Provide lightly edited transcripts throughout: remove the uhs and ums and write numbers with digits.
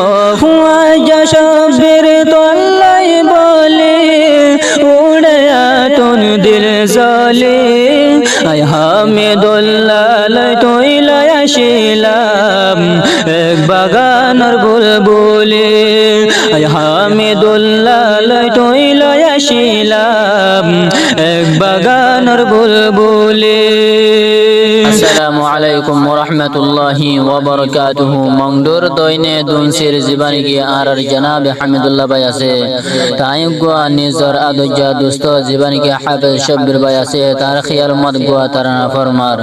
ও যশবের তল্লাই বলে উড়ায়া তোন দিল জলে আয় হামিদুল্লাহ তৈলা আসিলাম এক বাগানের বুলবুলি আয় হামিদুল্লাহ তৈলা আসিলাম এক বাগানের বুলবুলি আসসালামু আলাইকুম ওয়া রাহমাতুল্লাহি ওয়া বারাকাতুহু মংদুর দইনে দুনসির জীবনী কি আর জনাব হামিদুল্লাহ ভাই আছে তাই গোয়া নিজর আদজা দোস্ত জীবনী কি হাফেজ শব্বির ভাই আছে তার খিয়াল মত গোয়া তারা ফরমার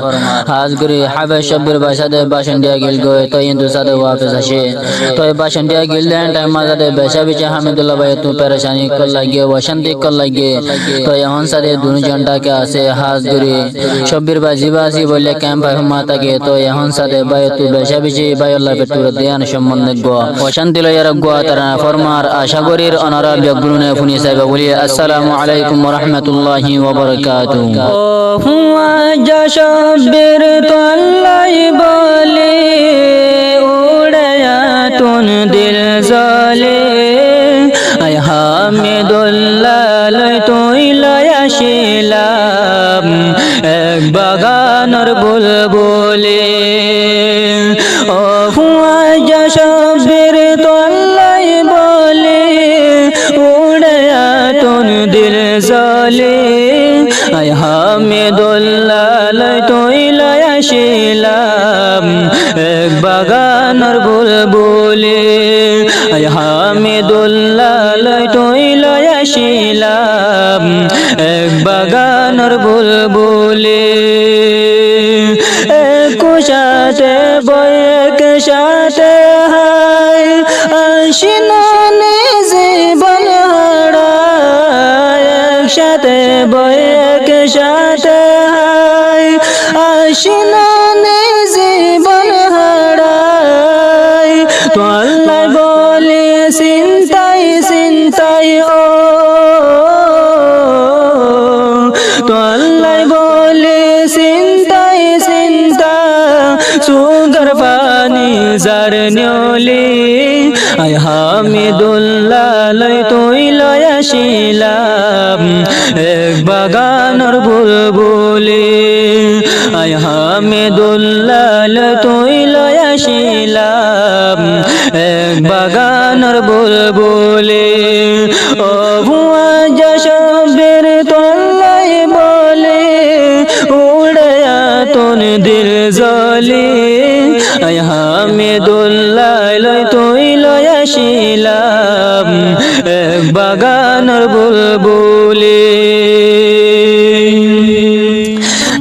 হাজগুরি হাফেজ শব্বির ভাই সাথে ভাষণ দিয়া গিল গয় তো ইন্দু সাথে ওয়াফেজ আসে তো ভাষণ দিয়া গিল দেন টাইম মাঝে বেশা বিচে হামিদুল্লাহ ভাই তু পেরেশানি কর লাগিয়ে অশান্তি কর লাগিয়ে তো এখন সাথে দুজনটাকে আছে হাজগুরি শব্বির ভাই জিবাসি বলে ক্যাম্প মাতা কে তো এখন সাথে ভাই তু বেশা বিচে ভাই আল্লাহ পেটুর ধ্যান সম্বন্ধে গোয়া অশান্তি লয়ার গোয়া তারা ফরমার আশা করির অনারা বিগুনে ফুনি সাহেব বলি আসসালামু আলাইকুম ওয়া রাহমাতুল্লাহি ওয়া বারাকাতুহু ও হুয়া যশবের তল্লাই বলে উড়ায়া তোন দিল জলে আয় হামিদুল্লাহ তৈলা আসিলাম এক বাগানের বুলবুলি ও হুয়া যশবের তল্লাই বলে উড়ায়া তোন দিল জলে আয় হামিদুল্লাহ তৈলা আসিলাম এক বাগানের বুলবুলি আয় হামিদুল্লাহ তৈলা আসিলাম এক বাগানের বুলবুলি কুশাতে বয়েক সাথে হায় আশিনানে জীবন হারায় একসাথে বয়েক সাথে হায় আশিনানে জীবন হারায় তো আল্লাহ বলে চিন্তাই চিন্তাই ও তো আল্লাহ বলে চিন্তাই চিন্তা সুগর পানি জার নিয়লি আয় হামিদুল্লাহ তৈলা আসিলাম এক বাগানের বুলবুলি আয় হামিদুল্লাহ তৈলা আসিলাম এক বাগানের বুলবুলি ও হুয়া যশবের তল্লাই বলে উড়ায়া তোন দিল জলে আয় হামিদুল্লাহ তৈলা আসিলাম এক বাগানের বুলবুলি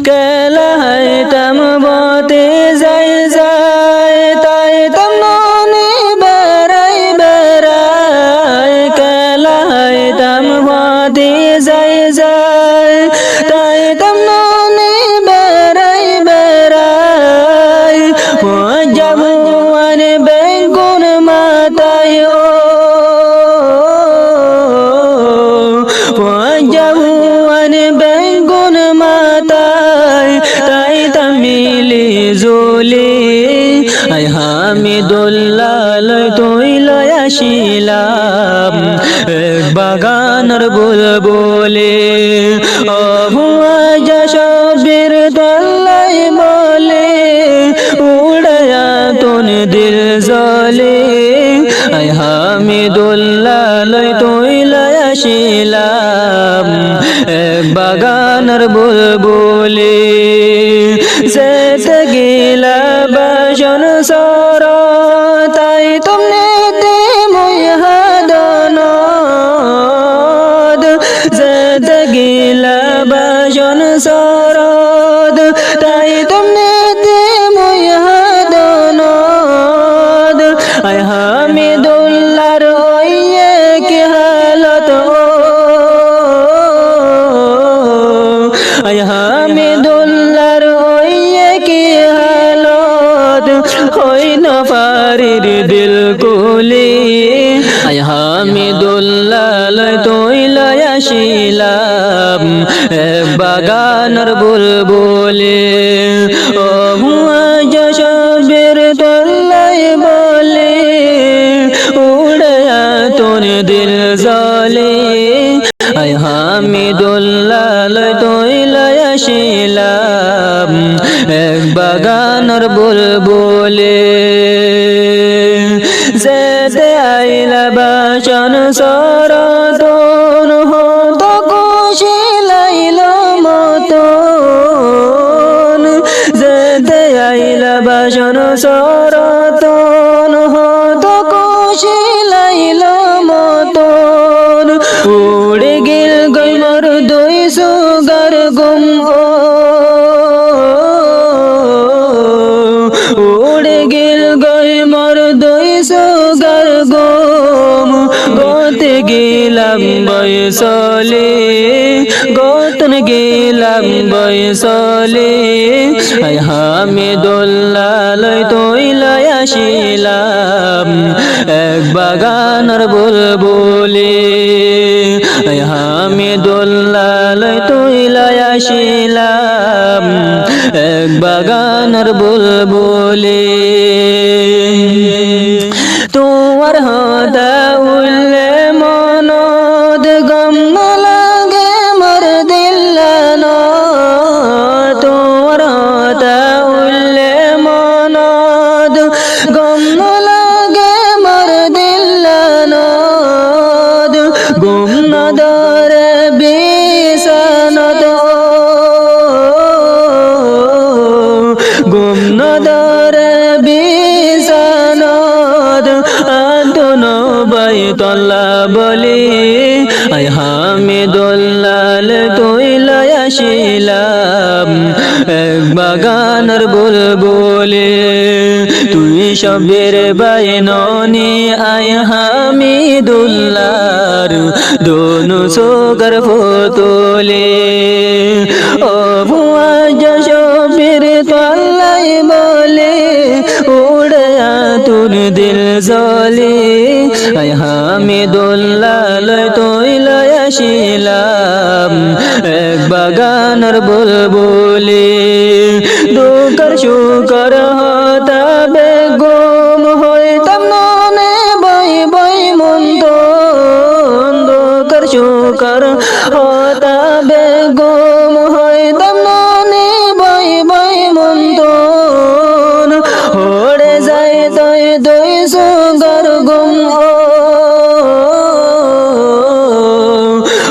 কেলাইতাম বতে যাই যাই তাই তাম ননে বেড়াই বেড়াই কেলাইতাম বতে যাই যাই তাই তাম ননে বেড়াই বেড়াই যাবুয়ান বেগুন মাতাই ও যাবুয়ান বেগুন মাতাই তাই তামিলি জলি আয় হামিদুল্লাহ তৈলা আসিলাম এক বাগানের বুলবুলি ও হুয়া যশবের তল্লাই বলে উড়ায়া তোন দিল জলে আয় হামিদুল্লাহ তৈলা আসিলাম এক বাগানের বুলবুলি যেতে গিলা বাসন সর তাই তুমি মই হাদনদ যেতে গিলা বাসন সর তাই তুমি মই হাদনদ আয় হামিদুল্লাহ রইয়ে কি হালত আয় হামিদুল্লাহ রইয়ে কি হালত হই না পারির দিল কুলি আয় হামিদুল্লাহ তৈলা আসিলাম এক বাগানের বুলবুলি ও হুয়া যশবের তল্লাই বলে যেতে আইলা বাসন সরতন হত খুশি লাইল মতন যেতে আইলা বাসন সরতন হত খুশি লাইল মতন উড়ে গেল গইমর দুই সুগার গুম উড়ে গেল গইমর দুই সুগার গুম গতে গেলাম বয়সলে গতন গেলাম বয়সলে হামিদুল্লাহ তৈলাই আসিলাম এক বাগানের বুলবুলি হামিদুল্লাহ তৈলাই আসিলাম এক বাগানের বুলবুলি তোমার হতা উল্লে মনদ গম লাগে মর দিল্লান তোমার হতা উল্লে মনদ গম লাগে মর দিল্লান গুম নদর বিছানত গুম নদর বিছানত আদন বাইতল্লা বলি হামিদুল্লাহ তৈলাই আসিলাম এক বাগানের বুলবুলি তুই সবের বাইননি হামিদুল্লাহর দোনো সোগর ফতুলে ও ভুয়া যশোবীর তল্লাই বলে উড়া তুর দিল জলে হামিদুল্লাহ তৈলাই আসিলাম এক বাগানের বুলবুলি দুঃখর সুখর হতা বেগম হইতাম ননে বই বই মন্দ দুঃখর সুখর হতা বেগম হইতাম ননে বই বই মন্দ হড়ে যায় তই দুই সুগর গুম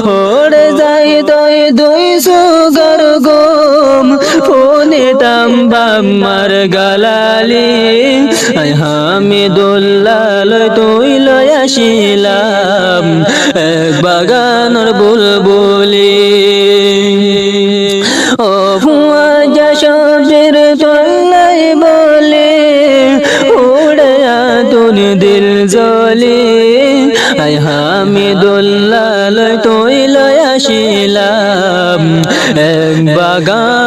হড়ে যায় তই দুই সুগর গুম ফোনিতাম বাম্মার গালালি হামিদুল্লাহ তৈলাই আসিলাম এক বাগানের বুলবুলি ও ভুয়া যশোবীর তল্লাই বলে উড়া তুন দিল জলে হামিদুল্লাহ তৈলাই আসিলাম এক বাগান